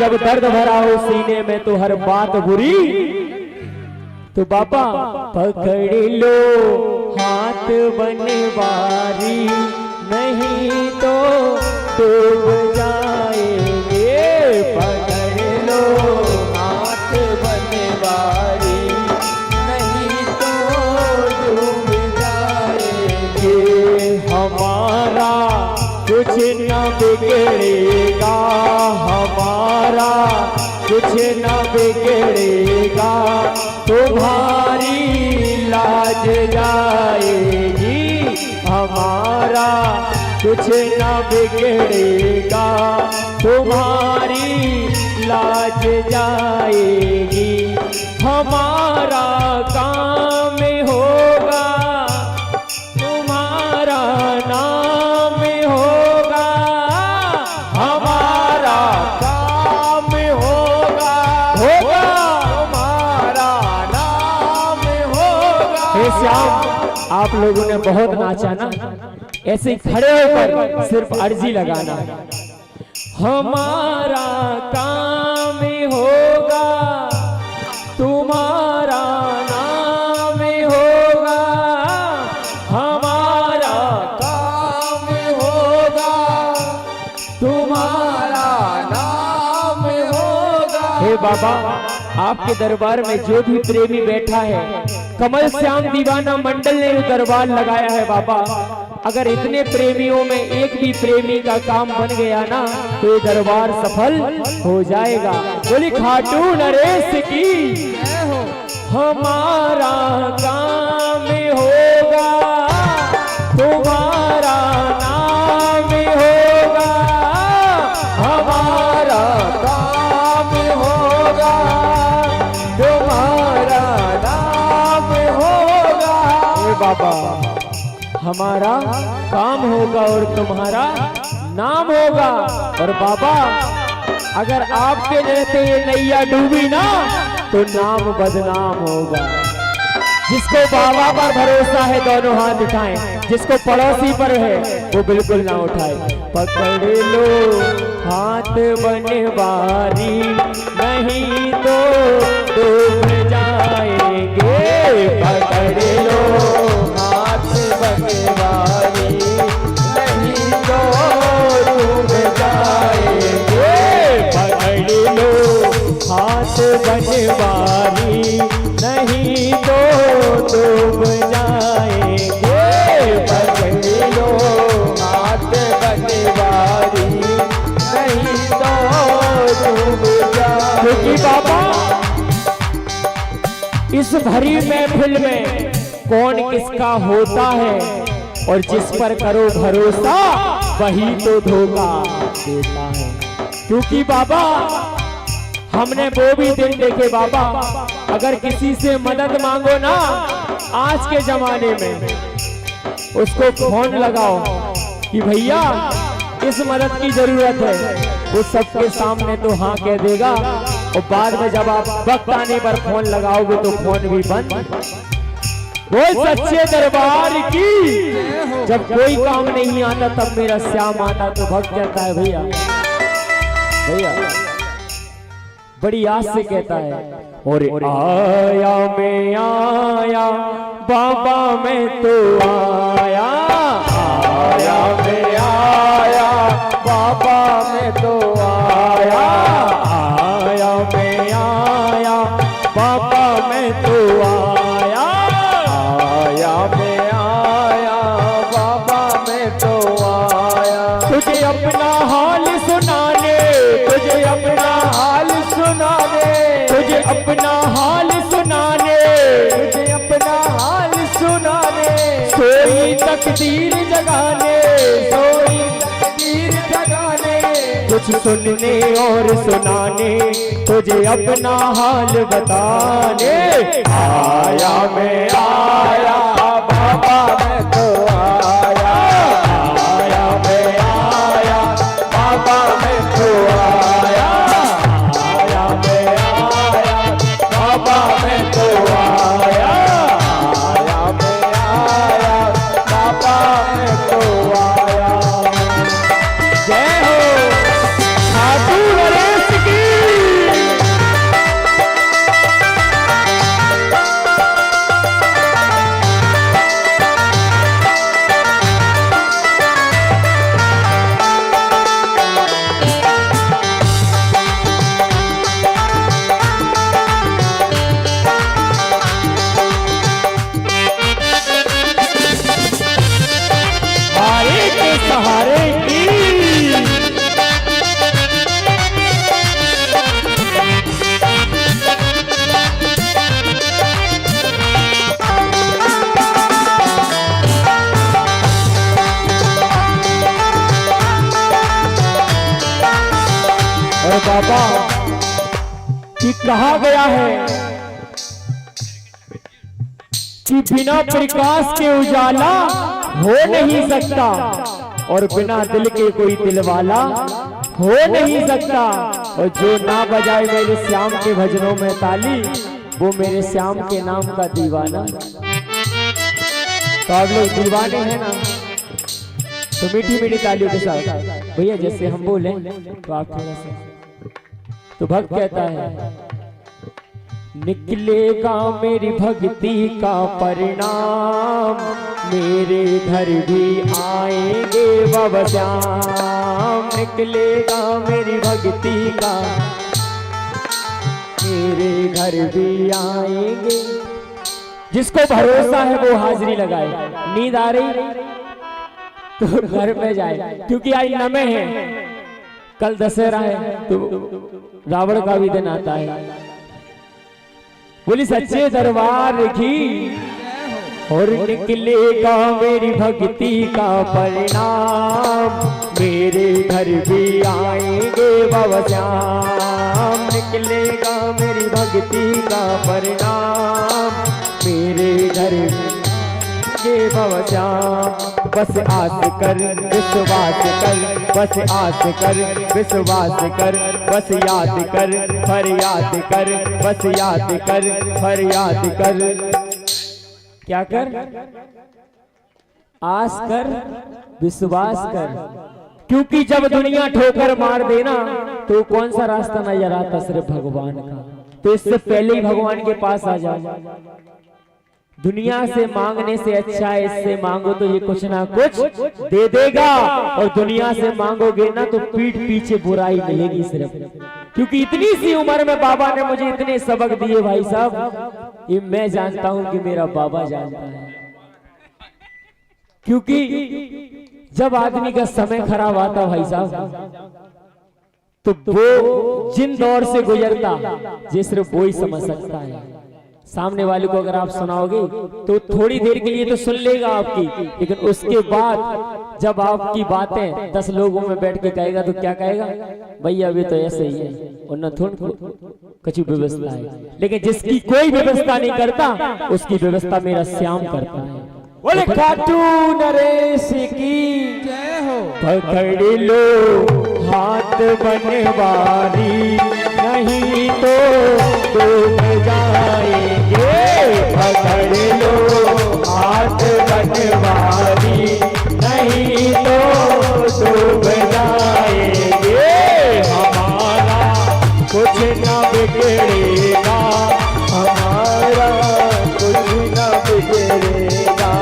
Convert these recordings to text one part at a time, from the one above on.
जब दर्द भरा हो सीने में तो हर बात बुरी, तो बाबा पकड़ लो हाथ बनवारी, नहीं तो डूब जाएंगे। पकड़ लो हाथ बनवारी, नहीं तो डूब जाएंगे। हमारा कुछ न बिगड़ेगा, हमारा कुछ न बिगड़ेगा, तुम्हारी लाज जाएगी। हमारा कुछ न बिगड़ेगा, तुम्हारी लाज जाएगी। हमारा काम होगा, तुम्हारा नाम होगा। हमारा काम होगा, होगा तुम्हारा नाम होगा। हे श्याम, आप लोगों ने बहुत नाचा ना, ऐसे खड़े होकर सिर्फ अर्जी लगाना। हमारा काम होगा, तुम्हारा नाम होगा। हमारा काम होगा, तुम्हारा नाम होगा। हे बाबा, आपके दरबार में जो भी प्रेमी बैठा है, कमल श्याम दीवाना मंडल ने दरबार लगाया है बाबा। अगर इतने प्रेमियों में एक भी प्रेमी का काम बन गया ना, तो ये दरबार सफल हो जाएगा। बोली खाटू नरेश की। हमारा काम होगा, तुम्हारा नाम होगा। हमारा काम होगा, तुम्हारा नाम होगा। हे बाबा, हमारा काम होगा और तुम्हारा नाम होगा। और बाबा, अगर आपके रहते ये नैया डूबी ना, तो नाम बदनाम होगा। जिसको बाबा पर भरोसा है दोनों हाथ उठाएं, जिसको पड़ोसी पर है वो बिल्कुल ना उठाए। पकड़ लो हाथ बनवारी, नहीं तो डूब जाएंगे। पकड़ लो हाथ बनवारी, नहीं तो डूब जाएंगे। पकड़ लो हाथ बनवारी, नहीं तो डूब जाएंगे। पकड़ लो हाथ बनवारी, नहीं तो डूब जाएंगे। क्योंकि बाबा, इस भरी महफिल में कौन किसका होता है, और जिस पर करो भरोसा वही तो धोखा देता है। क्योंकि बाबा, हमने वो भी दिन देखे बाबा, अगर किसी से मदद मांगो ना आज के जमाने में, उसको फोन लगाओ कि भैया इस मदद की जरूरत है, वो सबके सामने तो हाँ कह देगा, और बाद में जब आप वक्त आने पर फोन लगाओगे तो फोन भी बंद। बोल सच्चे दरबार की। जब कोई काम नहीं आता तब मेरा श्याम आता तो भक्त जाता है भैया। भैया बड़ी आस से कहता है, और आया मैं आया बाबा मैं तो आया। आया मैं आया बाबा मैं तो आया। आया मैं आया बाबा मैं तो आया। आया मैं आया बाबा मैं तो आया। तुझे अपना हाल सुनाने, तुझे अपना हाल सुनाने, तुझे अपना हाल सुनाने, तुझे अपना हाल सुनाने। सोई तकदीर जगाने, सोई तकदीर जगाने। कुछ सुनने और सुनाने, तुझे अपना हाल बताने। आया मैं आया बाबा मैं तो आया। आया मैं आया बाबा मैं तो आया। आया मैं आया बाबा मैं तो आया। आया मैं आया बाबा मैं तो आया। जय हो खाटू नरेश की। बाबा कि कहा गया है कि बिना प्रकाश के उजाला हो नहीं सकता और बिना दिल के कोई दिलवाला हो नहीं सकता। और जो ना बजाए मेरे श्याम के भजनों में ताली, वो मेरे श्याम के नाम का दीवाना। तो आप लोग दीवाने हैं ना, तो मीठी मीठी तालियों के साथ भैया जैसे हम बोले तो आप थोड़ा सा। तो भक्त कहता है, निकलेगा मेरी भक्ति का परिणाम, मेरे घर भी आएंगे बाबा श्याम। निकलेगा मेरी भक्ति का, मेरे घर भी आएंगे। जिसको भरोसा है वो हाजिरी लगाए। नींद आ रही तो घर में जाए, क्योंकि आज नमे है, कल दशहरा है, तो रावण का भी दिन आता है। बोली सच्चे दरबार की। और निकलेगा मेरी भक्ति का परिणाम, मेरे घर भी आएंगे बाबा श्याम। निकलेगा मेरी भक्ति का परिणाम, मेरे घर के बाबा श्याम। बस आस कर विश्वास कर, बस आस कर विश्वास कर, बस याद कर फरियाद कर, बस याद कर फरियाद कर। क्या कर? आस कर विश्वास कर। क्योंकि जब दुनिया ठोकर मार देना तो कौन सा रास्ता नजर आता? सिर्फ भगवान का। तो इससे पहले ही भगवान के पास आ जाओ। दुनिया से मांगने से अच्छा है इससे मांगो तो ये कुछ ना कुछ दे देगा, और दुनिया से मांगोगे ना तो पीठ पीछे बुराई मिलेगी सिर्फ। क्योंकि इतनी सी उम्र में बाबा ने मुझे इतने सबक दिए भाई साहब, ये मैं जानता हूं कि मेरा बाबा जानता है। क्योंकि जब आदमी का समय खराब आता भाई साहब, तो वो जिन दौर से गुजरता ये सिर्फ वो ही समझ सकता है। सामने वाले को अगर आप सुनाओगे तो थोड़ी देर के लिए तो सुन लेगा आपकी, लेकिन उसके बाद जब आपकी बातें 10 लोगों में बैठ के कहेगा तो क्या कहेगा? भैया अभी तो ऐसे ही है, उन्हें थोड़ी कछु व्यवस्था है। लेकिन जिसकी कोई व्यवस्था नहीं करता उसकी व्यवस्था मेरा श्याम करता है। बोले खाटू नरेश की जय हो। पकड़ लो हाथ बनवारी, नहीं तो डूब जाएंगे। पकड़ लो हाथ बनवारी, नहीं तो डूब जाएंगे। हमारा कुछ न बिगड़ेगा, हमारा कुछ न बिगड़ेगा,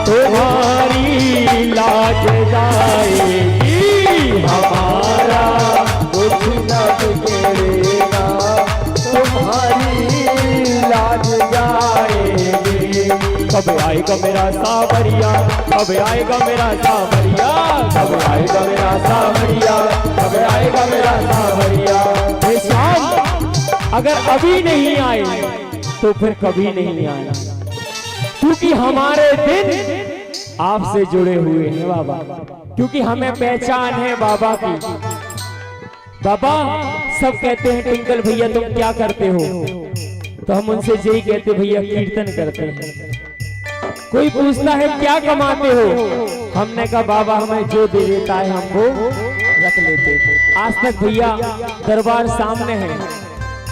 तुम्हारी लाज जाएगी। हमारा कुछ न बिगड़ेगा, तुम्हारी लाज जाएगी। कब आएगा मेरा सावरिया, कब आएगा मेरा सावरिया, कब आएगा मेरा सावरिया, कब आएगा मेरा सावरिया। हे श्याम अगर अभी नहीं आए तो फिर कभी नहीं आए, क्योंकि हमारे दिन आपसे जुड़े हुए हैं बाबा। क्योंकि हमें पहचान है बाबा की। बाबा सब कहते हैं टिंकल भैया तुम क्या करते हो, तो हम उनसे यही कहते भैया कीर्तन करते हैं। कोई पूछता है क्या कमाते हो, हमने कहा बाबा हमें जो दे देता है हम वो रख लेते हैं। आज तक भैया दरबार सामने है,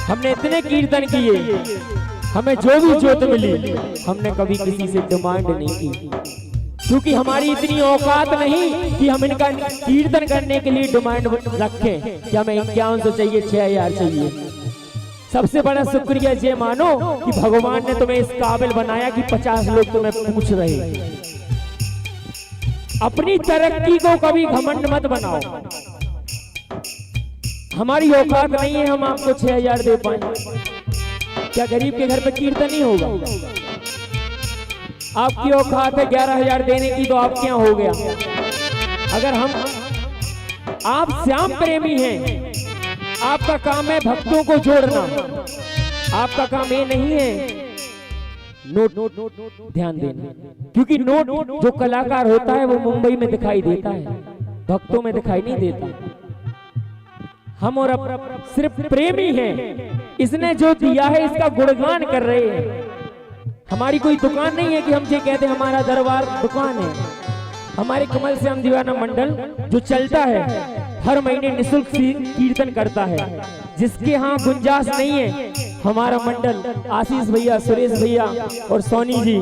हमने इतने कीर्तन किए, हमें जो भी जोत मिली हमने कभी किसी से डिमांड नहीं की। क्योंकि हमारी इतनी औकात नहीं कि हम इनका कीर्तन करने के लिए डिमांड रखें कि हमें 5100 चाहिए, 6000 चाहिए। सबसे बड़ा शुक्रिया ये मानो कि भगवान ने तुम्हें इस काबिल बनाया कि 50 लोग तुम्हें पूछ रहे। अपनी तरक्की को कभी घमंड मत बनाओ। हमारी औकात नहीं है हम आपको 6000 दे पाए। क्या गरीब के घर पे कीर्तन नहीं होगा? आपकी औकात है 11000 देने की तो आपके यहाँ हो गया। अगर आप श्याम प्रेमी हैं, आपका काम है भक्तों को जोड़ना, आपका काम ये नहीं है नोट ध्यान देना। क्योंकि नोट जो कलाकार होता है वो मुंबई में दिखाई देता है, भक्तों में दिखाई नहीं देता। हम और अब सिर्फ प्रेमी हैं। इसने जो दिया है इसका गुणगान कर रहे हैं। हमारी कोई दुकान नहीं है कि हम ये कहते हैं हमारा दरबार दुकान है। हमारे कमल श्याम दीवाना मंडल जो चलता है हर महीने निःशुल्क कीर्तन करता है। जिसके यहाँ गुंजाइश नहीं है हमारा मंडल आशीष भैया, सुरेश भैया और सोनी जी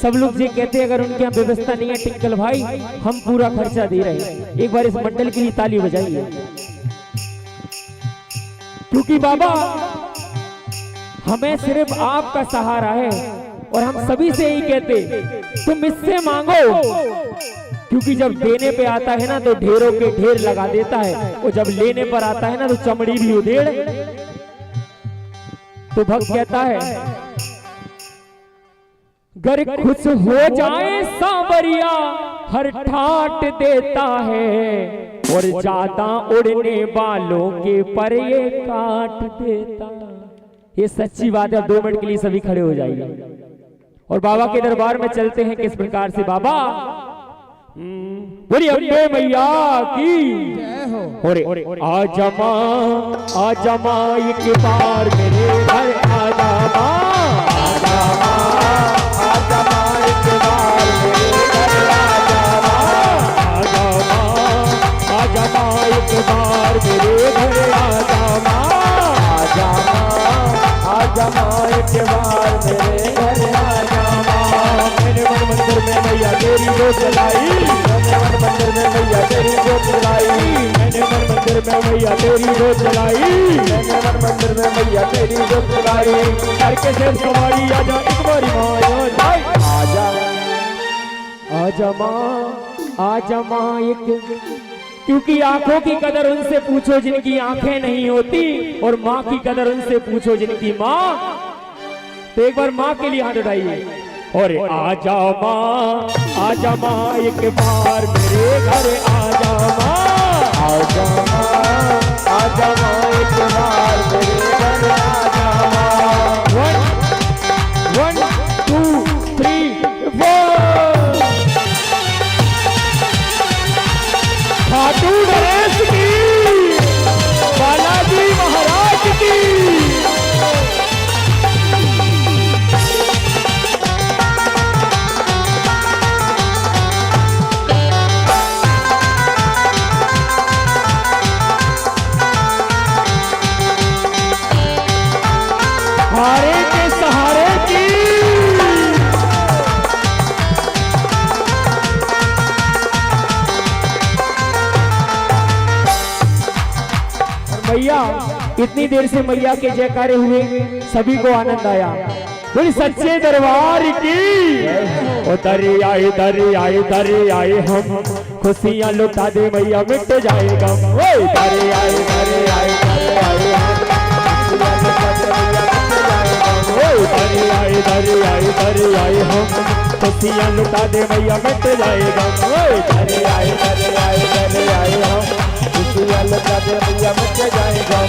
सब लोग ये कहते हैं अगर उनके यहाँ व्यवस्था नहीं है टिंकल भाई हम पूरा खर्चा दे रहे हैं। एक बार इस मंडल के लिए ताली बजाइए, क्योंकि बाबा हमें सिर्फ आपका सहारा है और हम सभी से यही कहते तुम इससे मांगो, क्योंकि जब देने पे आता है ना तो ढेरों के ढेर लगा देता है और जब लेने पर आता है ना तो चमड़ी भी उधेड़। तो भक्त कहता है गर खुश हो जाए सांवरिया हर ठाट देता है और ज्यादा उड़ने वालों के पर ये काट देता। ये सच्ची बात है। 2 मिनट के लिए सभी खड़े हो जाइए और बाबा के दरबार में चलते हैं किस प्रकार से। बाबा बोली अम्बे मैया की आजा माँ एक बार मेरे घर आजा माँ, आजा माँ, आजा माँ एक बार मेरे घर आजा माँ, आजा माँ, आजा माँ एक बार मेरे घर आजा माँ, आजा माँ, आजा माँ एक बार मेरे घर आजा माँ। मैंने मन मंदिर में मैया तेरी जोत जलाई, मैंने मन मंदिर में मैया तेरी जोत जलाई, मैंने मन मंदिर में मैया तेरी जोत जलाई, मैंने मन मंदिर में मैया तेरी जोत जलाई। करके शेर सवारी आजा एक बारी माँ आजा, आजा माँ, आजा माँ एक। क्योंकि आंखों की कदर उनसे पूछो जिनकी आंखें नहीं होती और माँ की कदर उनसे पूछो जिनकी माँ। तो एक बार माँ के लिए हाथ उठाइए और आजा माँ एक बार मेरे घर आजा माँ, आजा माँ, आजा माँ एक बार मेरे घर आजा माँ। 1 2 3 4 खाटू नरेश की, बालाजी महाराज की। हारे के सहारे की। मैया इतनी देर से मैया के जयकारे हुए सभी को आनंद आया। बोली सच्चे दरबार की। ओ दरे आए हम खुशियां लुटा दे मैया मिट जाएगा। ओ दरे आए हम खुशियां लुटा दे मैया मिट जाएगा। दरे आए हम खुशियां लुटा दे मैया मिट जाएगा।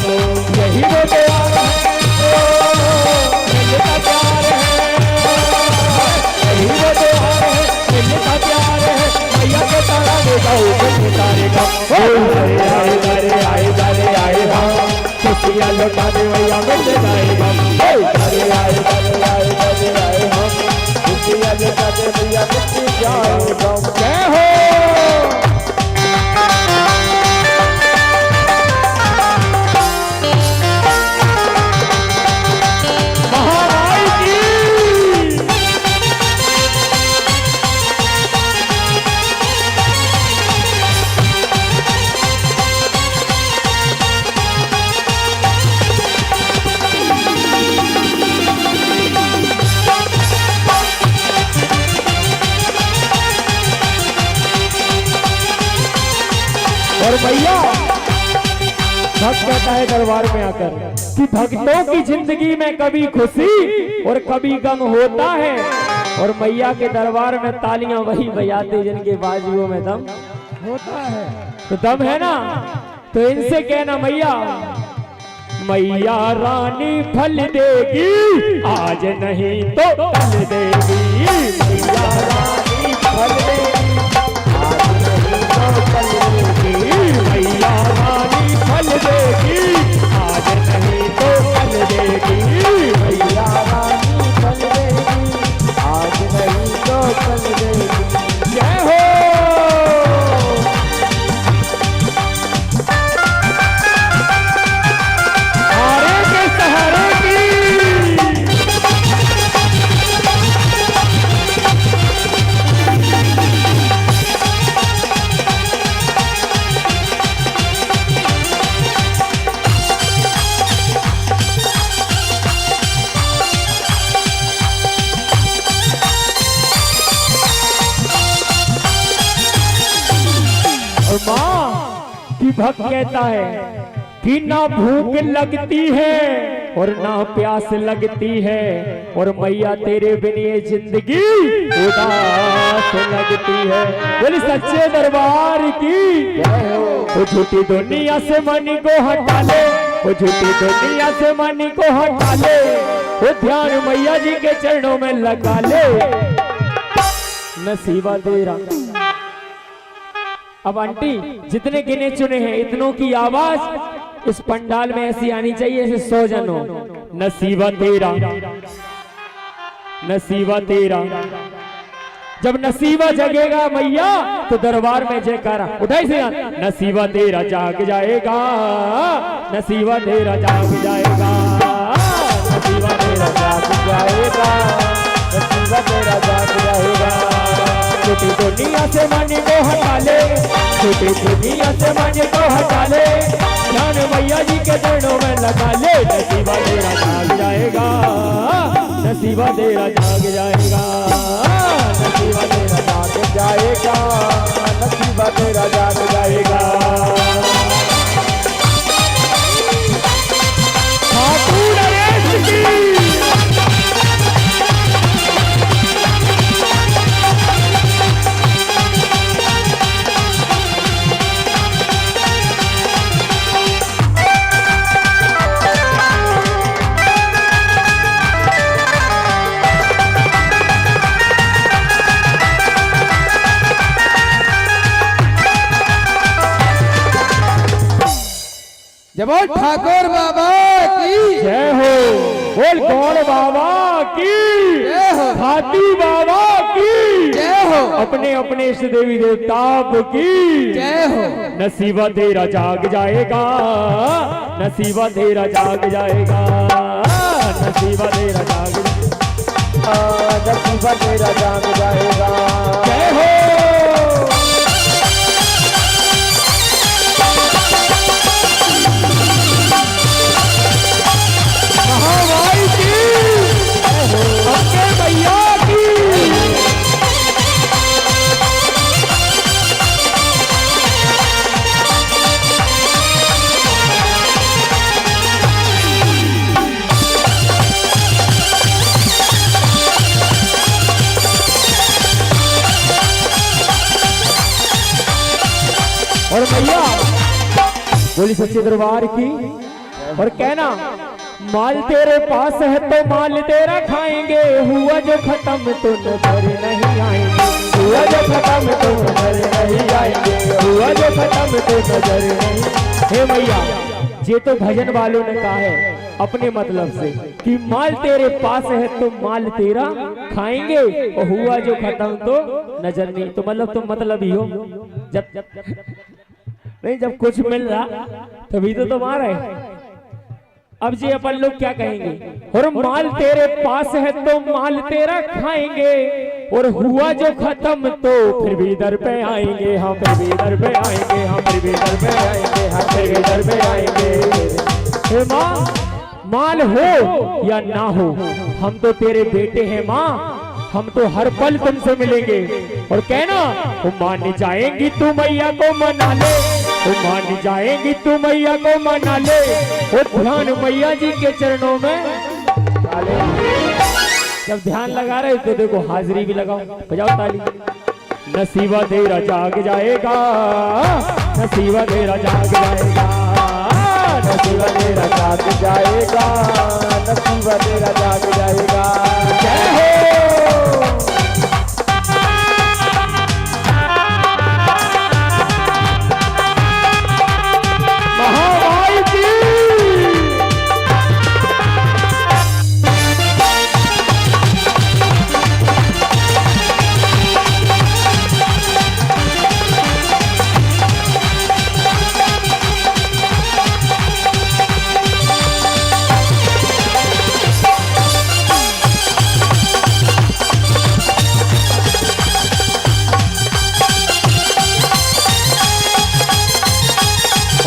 यही वो प्यार है, मिलता प्यार है, यही वो प्यार है, मिलता प्यार है। मैया के तारा ले जाओ कुछ तारेगा। दरे आए हम खुशियां लुटा दे मैया मिट जाएगा। दरे आए हम खुशियां लुटा दे मैया मिट जाएगा। जय हो और भैया भक्त कहता है दरबार में आकर कि भक्तों की जिंदगी में कभी खुशी और कभी गम होता है। और मैया के दरबार में तालियां वही बजाते जिनके बाजुओं में दम होता है। तो दम है ना, तो इनसे कहना मैया मैया रानी फल देगी आज नहीं तो कल देगी। मैया रानी फल देगी आज नहीं तो कल देगी। मैया रानी फल देगी, आज नहीं तो कल देगी, मैया रानी कल देगी, आज नहीं तो कल देगी। जय हो। हारे के सहारे की। और माँ की भक्त कहता है कि ना भूख लगती है और ना प्यास लगती है, और मैया तेरे बिन ये जिंदगी उदास लगती है। बोली सच्चे दरबार की। वो झूठी दुनिया से मन को हटा ले, वो झूठी दुनिया से मन को हटा ले, वो ध्यान मैया जी के चरणों में लगा ले। नसीबा तेरा। अब आंटी जितने गिने चुने हैं इतनों की आवाज इस पंडाल में ऐसी आनी चाहिए जैसे 100 जन हो। नसीबा तेरा, नसीबा तेरा। जब नसीबा जगेगा मैया तो दरबार में जयकारा उठाई से नसीबा तेरा जाग जाएगा, नसीबा तेरा जाग जाएगा, नसीबा तेरा जाग जाएगा, नसीबा तेरा जाग जाएगा। छोटी दुनिया से मन को हटा ले, छोटी दुनिया से मन को हटा ले, ध्यान मैया जी के चरणों में लगा ले। नसीबा तेरा जाग जाएगा, नसीबा तेरा जाग जाएगा, नसीबा तेरा जाग जाएगा, नसीबा तेरा जाग जाएगा। ठाकुर नरेश की। जब बोल ठाकुर बाबा की जय हो, बोल गौड़ बाबा की जय हो, हाथी बाबा की जय हो, अपने अपने इष्ट देवी देवताप की जय हो। नसीबा तेरा जाग जाएगा, नसीबा तेरा जाग जाएगा, नसीबा तेरा जाग जाएगा, नसीबा तेरा जाग जाएगा। जय हो। महामाई की, अम्बे मैया की। और मैया बोली सच्चे दरबार की। और कहना माल तेरे पास है तो माल तेरा खाएंगे, हुआ जो खत्म तो नजर नहीं आएंगे, हुआ जो खत्म तो नजर नहीं आएंगे, हुआ जो खत्म तो नजर नहीं। हे मैया ये तो भजन वालों ने कहा है अपने मतलब से कि माल तेरे पास है तो माल तेरा खाएंगे, और हुआ जो खत्म तो नजर नहीं। तो मतलब तुम मतलब ही हो जब नहीं, जब कुछ मिल रहा तभी तो तुम आ रहे। अब जी अपन लोग क्या कहेंगे, और माल तेरे पास है तो माल तेरा खाएंगे, और हुआ जो खत्म तो फिर भी दर पे आएंगे, हम फिर भी दर पे आएंगे, हम फिर भी दर पे आएंगे, हम फिर भी दर पे आएंगे। हे माँ माल हो या ना हो हम तो तेरे बेटे हैं माँ, हम तो हर पल तुमसे मिलेंगे। और कहना वो मान जाएंगी तू मैया को मना ले, वो मान जाएंगी तू मैया को मना ले, वो ध्यान मैया जी के चरणों में डाले। जब ध्यान लगा रहे तो देखो हाजिरी भी लगाओ, बजाओ ताली। नसीबा तेरा जाग जाएगा, नसीबा तेरा जाग जाएगा, नसीबा तेरा जाग जाएगा, नसीबा तेरा जाग जाएगा। जय हो। महामाई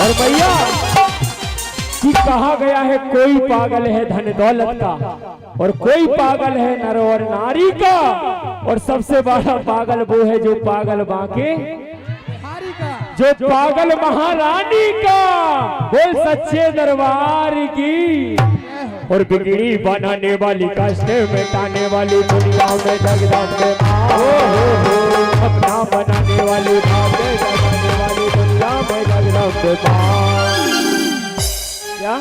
और भैया कि कहा गया है कोई पागल है धन दौलत का और कोई पागल है नर और नारी का, और सबसे बड़ा पागल वो है जो पागल बांके जो पागल महारानी का। बोल सच्चे दरबार की। और बिगड़ी बनाने वाली कष्ट मिटाने वाली दुनिया में जगदम्बे माँ, अपना बनाने वाली भाग्य जगाने वाली दुनिया में जगदम्बे माँ। क्या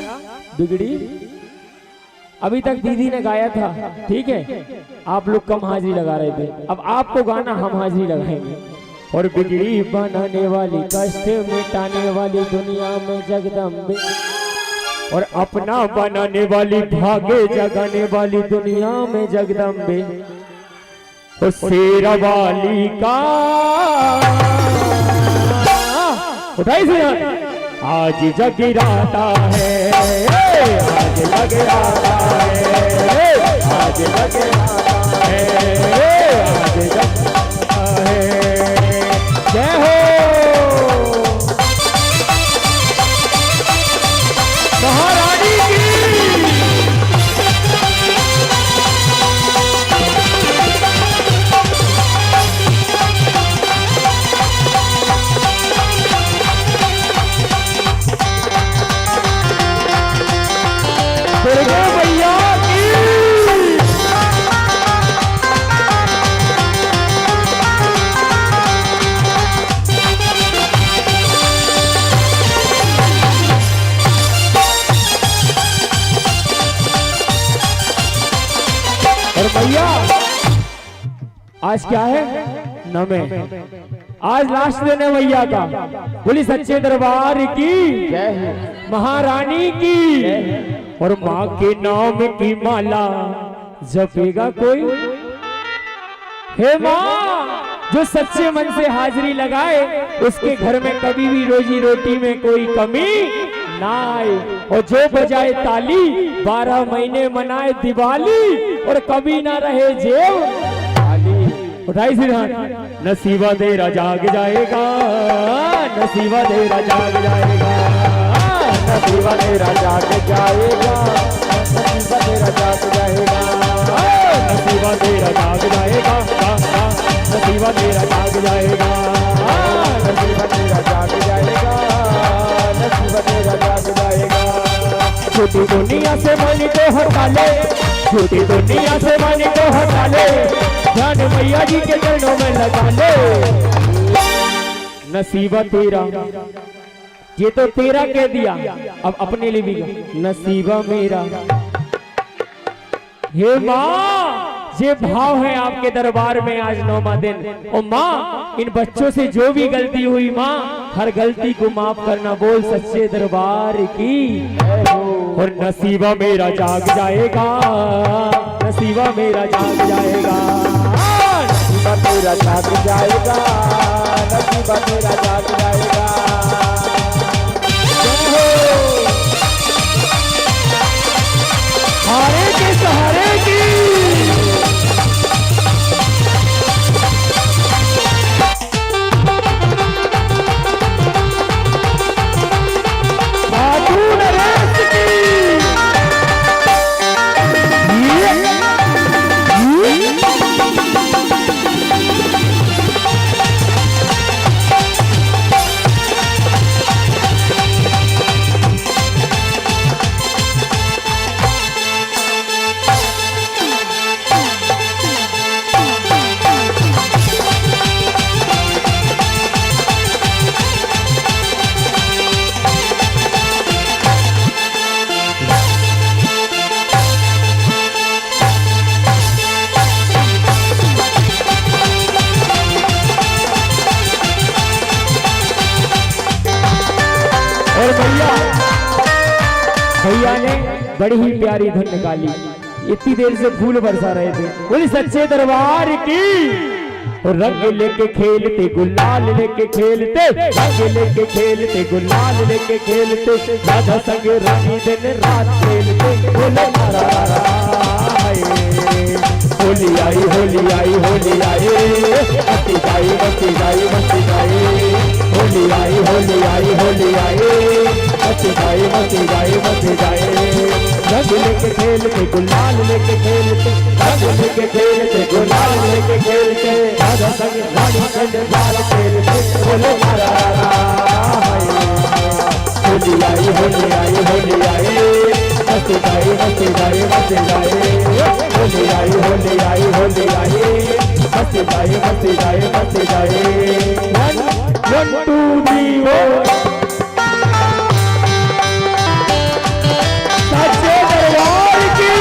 बिगड़ी? अभी तक दीदी ने गाया था, ठीक है, आप लोग कम हाजिरी लगा रहे थे, अब आपको गाना हम हाजिरी लगाएंगे। और बिगड़ी बनाने वाली कष्ट मिटाने वाली दुनिया में जगदम्बे, और अपना बनाने वाली भाग्य जगाने वाली दुनिया में जगदम्बे, और शेरा वाली का उठाई से आज जगराता है, आज जगराता है, आज जगराता है, आज जगराता है। जय हो महारानी की। दुर्गा मैया की। और भैया आज क्या है? नवे, आज लास्ट दिन है भैया का। बोली सच्चे दरबार की, महारानी की। और माँ के नाम की माला जपेगा कोई? हे माँ, जो सच्चे मन से हाजिरी लगाए उसके घर में कभी भी रोजी रोटी में कोई कमी ना आए। और जो बजाए ताली 12 महीने मनाए दिवाली, और कभी ना रहे जेब खाली। उठाई सिरहान। नसीबा तेरा जाग जाएगा, नसीबा तेरा जाग जाएगा, नसीबा तेरा जाग जाएगा, नसीबा तेरा जाग जाएगा, नसीबा तेरा जाग जाएगा, नसीबा तेरा जाग जाएगा, नसीबा तेरा जाग जाएगा, नसीबा तेरा जाग जाएगा। छोटी दुनिया से मन को हटा ले, छोटी दुनिया से मन को हटा ले, ध्यान मैया जी के चरणों में लगा ले। नसीबा तेरा, ये तो तेरा कह दिया, अब अपने लिए भी नसीबा मेरा। हे माँ, ये भाव है आपके दरबार में आज 9वां दिन। और माँ, इन बच्चों से जो भी गलती हुई माँ, हर गलती को माफ करना। बोल सच्चे दरबार की। और नसीबा मेरा जाग जाएगा, नसीबा मेरा जाग जाएगा, नसीबा तेरा जाग जाएगा, नसीबा तेरा जाग जाएगा। हारे के सहारे की। और भैया ने बड़ी ही प्यारी धुन निकाली, इतनी देर से फूल बरसा रहे थे। बोली सच्चे दरबार की। और रंग लेके खेलते, गुलाल लेके खेलते, रंग लेके खेलते, गुलाल लेके खेलते, राधा संग रानी दिन रात खेलते। बोले होली आई, होली आई, होली आई, मस्ती गाई, मस्ती गाई, मस्ती गाई। होली आई होली आई होली आई मची जाए रंग लेके खेलते गुलाल लेके खेलते रंग लेके खेलते गुलाल लेके खेलते राधा संग रानी संग बाल खेलते बोले मारा होली आई होली आई होली आई मची जाए होली आई होली आई होली आई मची जाए 1 2 3 सच्चे दरबार की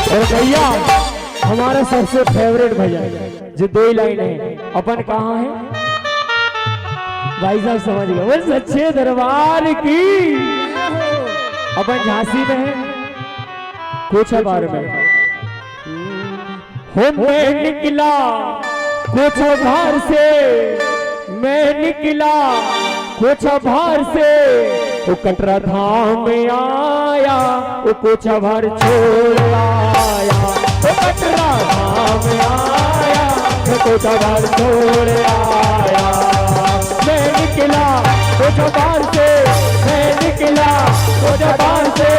और भैया हमारा सबसे फेवरेट भैया जो 2 ही लाइन है अपन कहाँ है भाई साहब समझ गए वो सच्चे दरबार की अपन झांसी में है कुछ बार में हो मैं निकला कुछ बाहर से मैं निकला कुछ बाहर से वो कटरा धाम में आया वो कुछ भर छोड़ आया वो कटरा धाम में आया वो कुछ भर छोड़ आया मैं निकला कुछ बाहर से मैं निकला कुछ बाहर से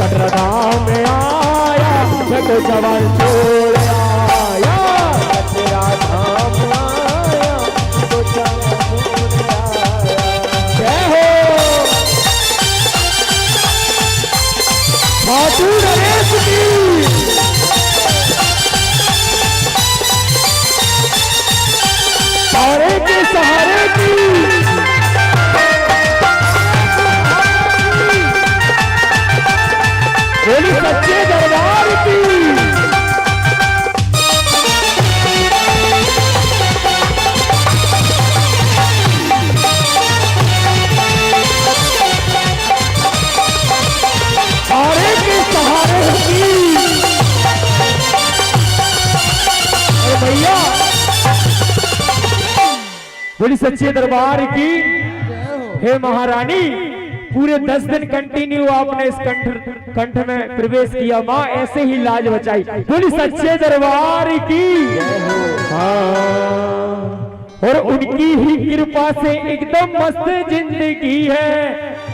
कटरा धाम में आया मैं कुछ भर छोड़ आया कटरा धाम में आया कुछ खाटू नरेश की सहारे के सहारे की बोली सच्चे दरबार की भैया बोली सच्चे दरबार की हे महारानी पूरे 10 दिन कंटिन्यू आपने इस कंठ में प्रवेश किया माँ ऐसे ही लाज बचाई बोली सच्चे दरबार की हाँ और उनकी ही कृपा से एकदम मस्त जिंदगी है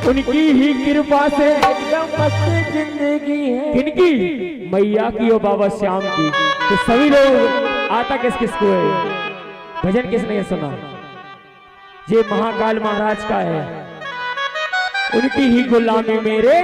उनकी ही कृपा से एकदम मस्त जिंदगी है किनकी मैया की और बाबा श्याम की तो सभी लोग आता किसको है भजन किसने सुना ये महाकाल महाराज का है उनकी ही गुलामी मेरे